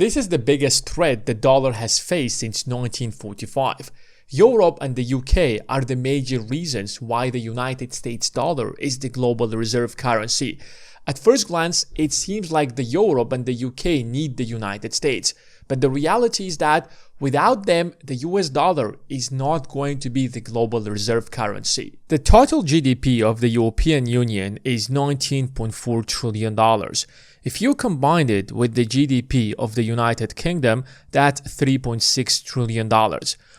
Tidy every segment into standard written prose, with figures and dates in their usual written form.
This is the biggest threat the dollar has faced since 1945. Europe and the UK are the major reasons why the United States dollar is the global reserve currency. At first glance, it seems like the Europe and the UK need the United States. But the reality is that without them, the US dollar is not going to be the global reserve currency. The total GDP of the European Union is $19.4 trillion. If you combine it with the GDP of the United Kingdom, that's $3.6 trillion,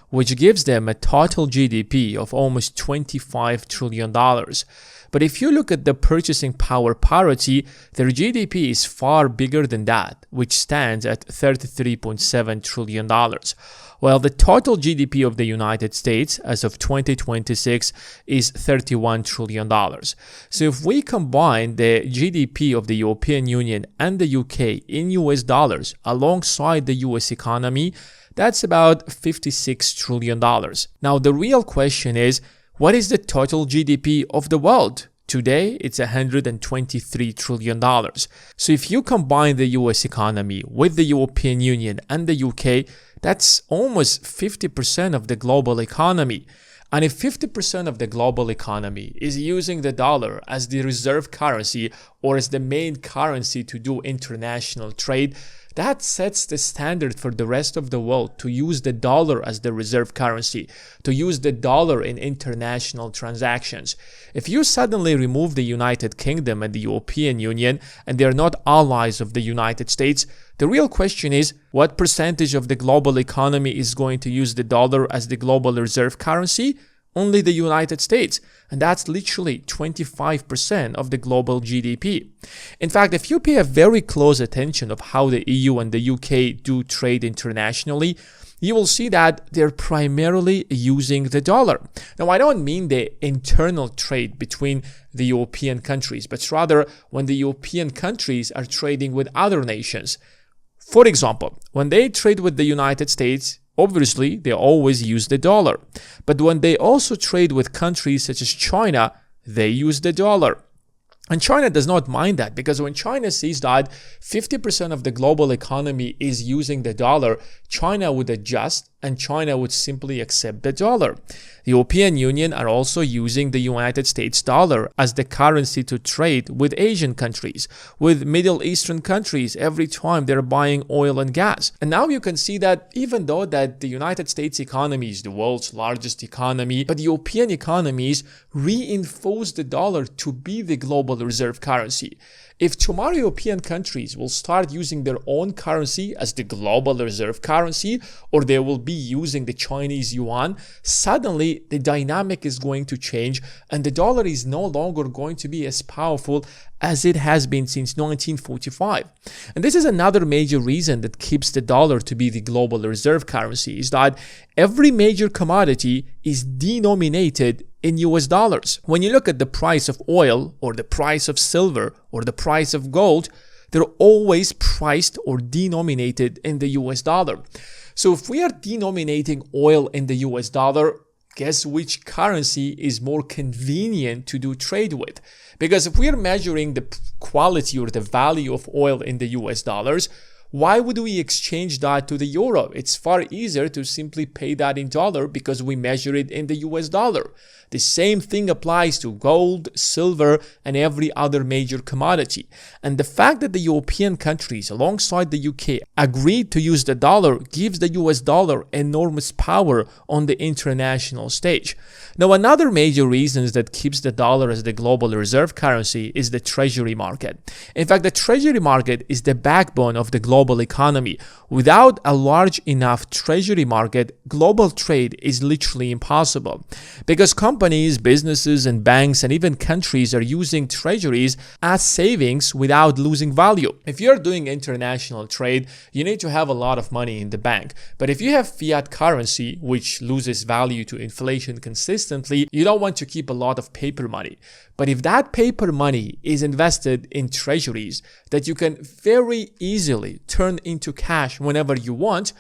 which gives them a total GDP of almost $25 trillion. But if you look at the purchasing power parity, their GDP is far bigger than that, which stands at $33.7 trillion. While the total GDP of the United States as of 2026 is $31 trillion. So if we combine the GDP of the European Union and the UK in US dollars alongside the US economy, that's about $56 trillion. Now the real question is, what is the total GDP of the world? Today, it's $123 trillion. So if you combine the US economy with the European Union and the UK, that's almost 50% of the global economy. And if 50% of the global economy is using the dollar as the reserve currency or as the main currency to do international trade, that sets the standard for the rest of the world to use the dollar as the reserve currency, to use the dollar in international transactions. If you suddenly remove the United Kingdom and the European Union and they're not allies of the United States, the real question is, what percentage of the global economy is going to use the dollar as the global reserve currency? Only the United States, and that's literally 25% of the global GDP. In fact, if you pay a very close attention of how the EU and the UK do trade internationally, you will see that they're primarily using the dollar. Now, I don't mean the internal trade between the European countries, but rather when the European countries are trading with other nations. For example, when they trade with the United States, obviously, they always use the dollar. But when they also trade with countries such as China, they use the dollar. And China does not mind that, because when China sees that 50% of the global economy is using the dollar, China would adjust and China would simply accept the dollar. The European Union are also using the United States dollar as the currency to trade with Asian countries, with Middle Eastern countries every time they're buying oil and gas. And now you can see that even though that the United States economy is the world's largest economy, but European economies reinforce the dollar to be the global reserve currency. If tomorrow European countries will start using their own currency as the global reserve currency, or they will be using the Chinese yuan, suddenly the dynamic is going to change and the dollar is no longer going to be as powerful as it has been since 1945. And this is another major reason that keeps the dollar to be the global reserve currency, is that every major commodity is denominated in US dollars. When you look at the price of oil or the price of silver or the price of gold, they're always priced or denominated in the US dollar. So if we are denominating oil in the US dollar, guess which currency is more convenient to do trade with? Because if we are measuring the quality or the value of oil in the US dollars, why would we exchange that to the euro? It's far easier to simply pay that in dollar because we measure it in the US dollar. The same thing applies to gold, silver, and every other major commodity. And the fact that the European countries, alongside the UK, agreed to use the dollar gives the US dollar enormous power on the international stage. Now, another major reason that keeps the dollar as the global reserve currency is the treasury market. In fact, the treasury market is the backbone of the global economy. Without a large enough treasury market, global trade is literally impossible, because companies, businesses, and banks, and even countries are using treasuries as savings without losing value. If you're doing international trade, you need to have a lot of money in the bank. But if you have fiat currency, which loses value to inflation consistently, you don't want to keep a lot of paper money. But if that paper money is invested in treasuries that you can very easily turn into cash whenever you want,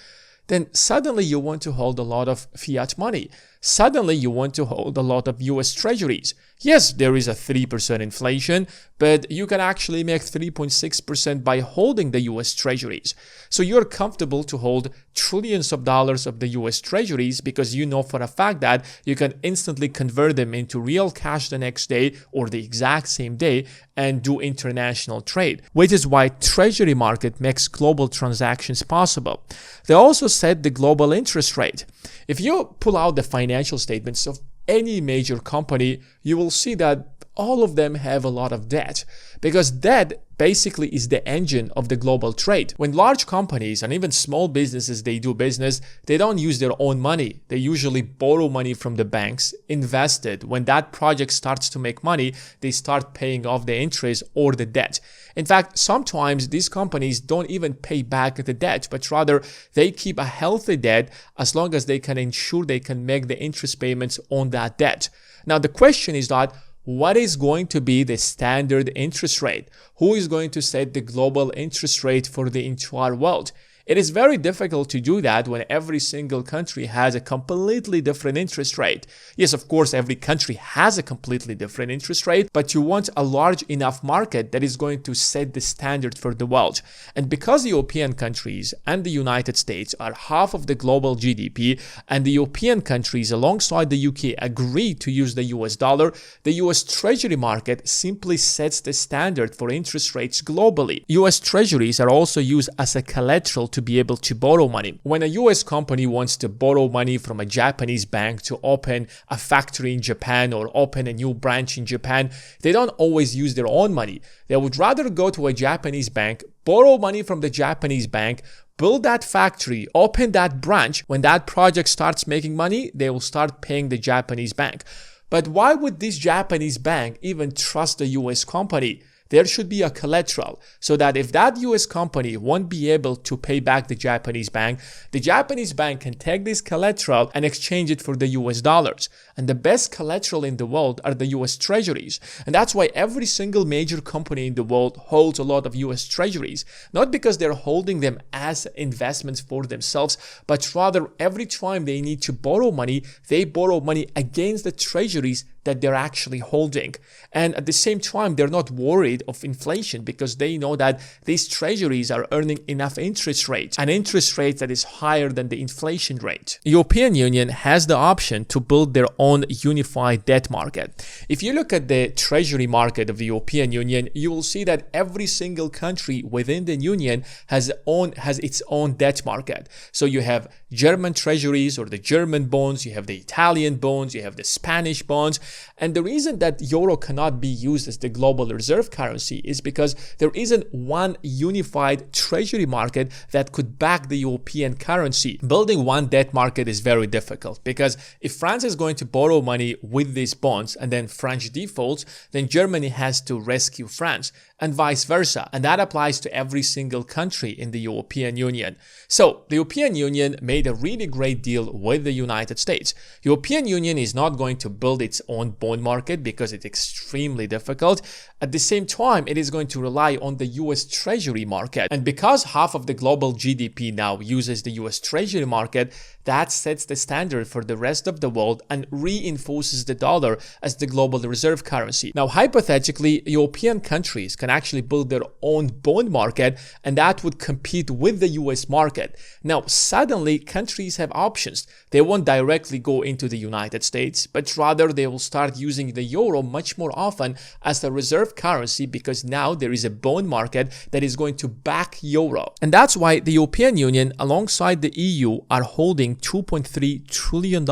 then suddenly you want to hold a lot of fiat money. Suddenly, you want to hold a lot of US Treasuries. Yes, there is a 3% inflation, but you can actually make 3.6% by holding the US Treasuries. So you're comfortable to hold trillions of dollars of the US Treasuries because you know for a fact that you can instantly convert them into real cash the next day or the exact same day and do international trade, which is why Treasury market makes global transactions possible. They also set the global interest rate. If you pull out the financial statements of any major company, you will see that all of them have a lot of debt, because debt basically is the engine of the global trade. When large companies and even small businesses, they do business, they don't use their own money. They usually borrow money from the banks, invest it. When that project starts to make money, they start paying off the interest or the debt. In fact, sometimes these companies don't even pay back the debt, but rather they keep a healthy debt as long as they can ensure they can make the interest payments on that debt. Now, the question is that what is going to be the standard interest rate? Who is going to set the global interest rate for the entire world? It is very difficult to do that when every single country has a completely different interest rate. Yes, of course, every country has a completely different interest rate, but you want a large enough market that is going to set the standard for the world. And because the European countries and the United States are half of the global GDP, and the European countries alongside the UK agree to use the US dollar, the US Treasury market simply sets the standard for interest rates globally. US Treasuries are also used as a collateral to be able to borrow money. When a US company wants to borrow money from a Japanese bank to open a factory in Japan or open a new branch in Japan, they don't always use their own money. They would rather go to a Japanese bank, borrow money from the Japanese bank, build that factory, open that branch. When that project starts making money, they will start paying the Japanese bank. But why would this Japanese bank even trust a US company? There should be a collateral so that if that US company won't be able to pay back the Japanese bank can take this collateral and exchange it for the US dollars. And the best collateral in the world are the US Treasuries. And that's why every single major company in the world holds a lot of US Treasuries. Not because they're holding them as investments for themselves, but rather every time they need to borrow money, they borrow money against the Treasuries that they're actually holding. And at the same time, they're not worried of inflation because they know that these treasuries are earning enough interest rate, an interest rate that is higher than the inflation rate. The European Union has the option to build their own unified debt market. If you look at the treasury market of the European Union, you will see that every single country within the Union has its own debt market. So you have German treasuries or the German bonds, you have the Italian bonds, you have the Spanish bonds. And the reason that euro cannot be used as the global reserve currency is because there isn't one unified treasury market that could back the European currency. Building one debt market is very difficult because if France is going to borrow money with these bonds and then French defaults, then Germany has to rescue France and vice versa. And that applies to every single country in the European Union. So the European Union made a really great deal with the United States. European Union is not going to build its own bond market because it's extremely difficult. At the same time, it is going to rely on the US Treasury market. And because half of the global GDP now uses the US Treasury market, that sets the standard for the rest of the world and reinforces the dollar as the global reserve currency. Now, hypothetically, European countries can actually build their own bond market, and that would compete with the US market. Now, suddenly, countries have options. They won't directly go into the United States, but rather they will start using the euro much more often as the reserve currency because now there is a bond market that is going to back euro. And that's why the European Union, alongside the EU, are holding $2.3 trillion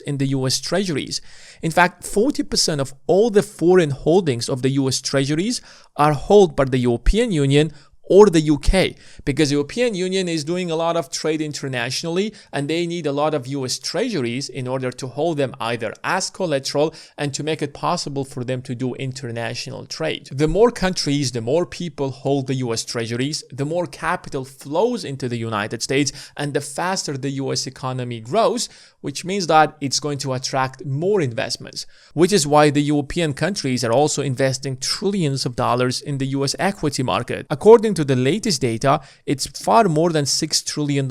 in the US Treasuries. In fact, 40% of all the foreign holdings of the US Treasuries are held by the European Union or the UK, because the European Union is doing a lot of trade internationally and they need a lot of US treasuries in order to hold them either as collateral and to make it possible for them to do international trade. The more countries, the more people hold the US treasuries, the more capital flows into the United States and the faster the US economy grows, which means that it's going to attract more investments, which is why the European countries are also investing trillions of dollars in the US equity market. According to to the latest data, it's far more than $6 trillion.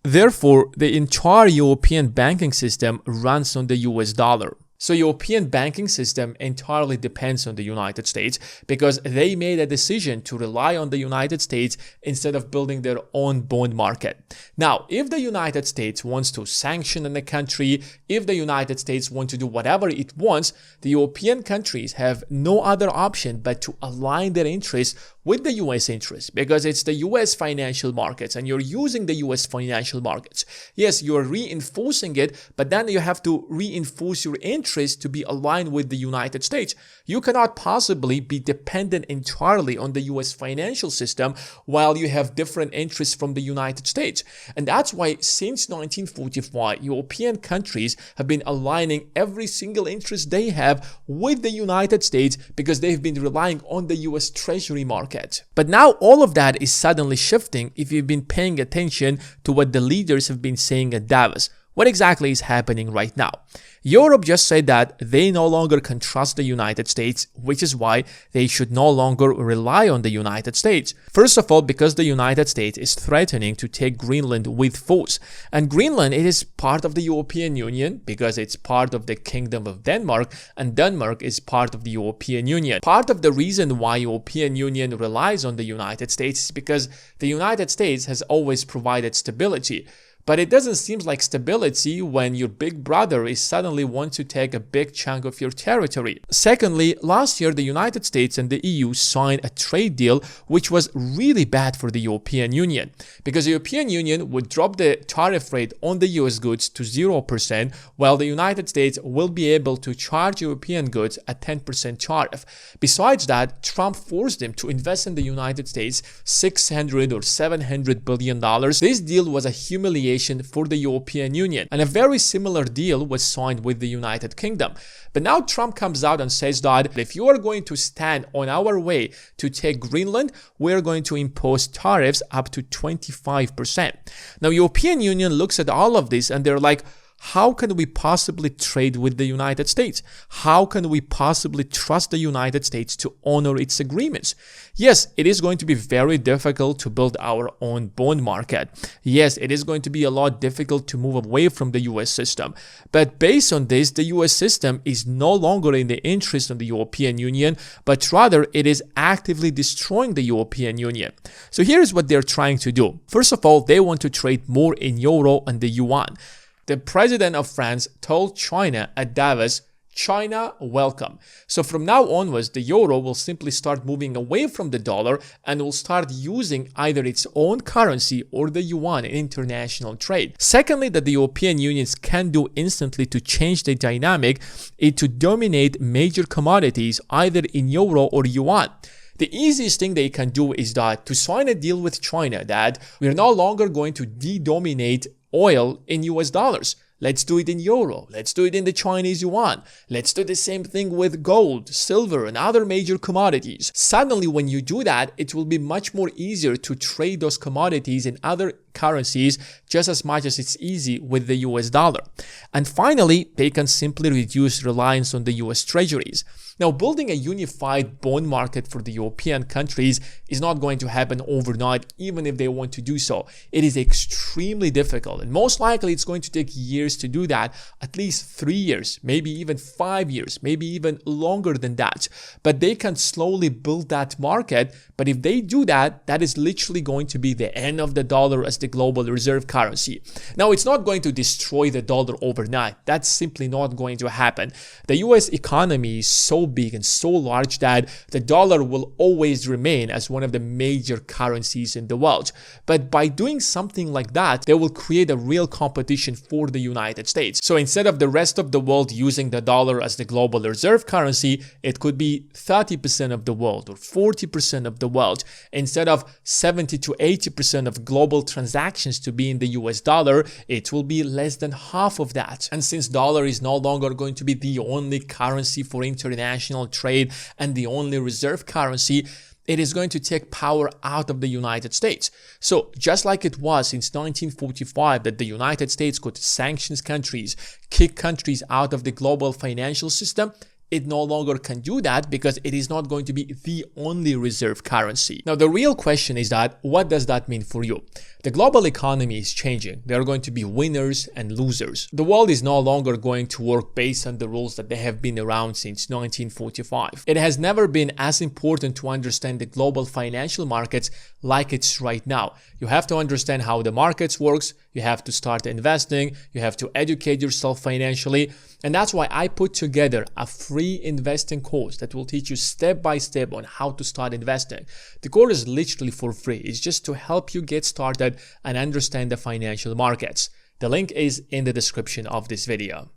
Therefore, the entire European banking system runs on the US dollar. So European banking system entirely depends on the United States because they made a decision to rely on the United States instead of building their own bond market. Now, if the United States wants to sanction a country, if the United States wants to do whatever it wants, the European countries have no other option but to align their interests with the US interests because it's the US financial markets and you're using the US financial markets. Yes, you're reinforcing it, but then you have to reinforce your interests to be aligned with the United States. You cannot possibly be dependent entirely on the US financial system while you have different interests from the United States. And that's why since 1945, European countries have been aligning every single interest they have with the United States because they've been relying on the US Treasury market. But now all of that is suddenly shifting if you've been paying attention to what the leaders have been saying at Davos. What exactly is happening right now? Europe just said that they no longer can trust the United States, which is why they should no longer rely on the United States. First of all, because the United States is threatening to take Greenland with force. And Greenland, it is part of the European Union because it's part of the Kingdom of Denmark, and Denmark is part of the European Union. Part of the reason why European Union relies on the United States is because the United States has always provided stability. But it doesn't seem like stability when your big brother is suddenly want to take a big chunk of your territory. Secondly, last year the United States and the EU signed a trade deal which was really bad for the European Union because the European Union would drop the tariff rate on the US goods to 0% while the United States will be able to charge European goods a 10% tariff. Besides that, Trump forced them to invest in the United States $600 or $700 billion. This deal was a humiliation for the European Union, and a very similar deal was signed with the United Kingdom. But now Trump comes out and says that if you are going to stand on our way to take Greenland, we're going to impose tariffs up to 25%. Now, European Union looks at all of this and they're like, how can we possibly trade with the United States? How can we possibly trust the United States to honor its agreements? Yes, it is going to be very difficult to build our own bond market. Yes, it is going to be a lot difficult to move away from the US system. But based on this, the US system is no longer in the interest of the European Union, but rather it is actively destroying the European Union. So here's what they're trying to do. First of all, they want to trade more in euro and the yuan. The president of France told China at Davos, China, welcome. So from now onwards, the euro will simply start moving away from the dollar and will start using either its own currency or the yuan in international trade. Secondly, that the European unions can do instantly to change the dynamic is to dominate major commodities either in euro or yuan. The easiest thing they can do is that to sign a deal with China that we're no longer going to de-dominate oil in US dollars. Let's do it in euro. Let's do it in the Chinese yuan. Let's do the same thing with gold, silver, and other major commodities. Suddenly, when you do that, it will be much more easier to trade those commodities in other currencies just as much as it's easy with the US dollar. And finally, they can simply reduce reliance on the US treasuries. Now, building a unified bond market for the European countries is not going to happen overnight, even if they want to do so. It is extremely difficult, and most likely it's going to take years to do that, at least 3 years, maybe even 5 years, maybe even longer than that. But they can slowly build that market. But if they do that, that is literally going to be the end of the dollar as the global reserve currency. Now, it's not going to destroy the dollar overnight. That's simply not going to happen. The US economy is so big and so large that the dollar will always remain as one of the major currencies in the world. But by doing something like that, they will create a real competition for the United States. So instead of the rest of the world using the dollar as the global reserve currency, it could be 30% of the world or 40% of the world. Instead of 70 to 80% of global transactions to be in the US dollar, it will be less than half of that. And since dollar is no longer going to be the only currency for international trade and the only reserve currency, it is going to take power out of the United States. So just like it was since 1945 that the United States could sanction countries, kick countries out of the global financial system, it no longer can do that because it is not going to be the only reserve currency. Now, the real question is that what does that mean for you? The global economy is changing. There are going to be winners and losers. The world is no longer going to work based on the rules that they have been around since 1945. It has never been as important to understand the global financial markets like it's right now. You have to understand how the markets works. You have to start investing. You have to educate yourself financially. And that's why I put together a free investing course that will teach you step by step on how to start investing. The course is literally for free. It's just to help you get started and understand the financial markets. The link is in the description of this video.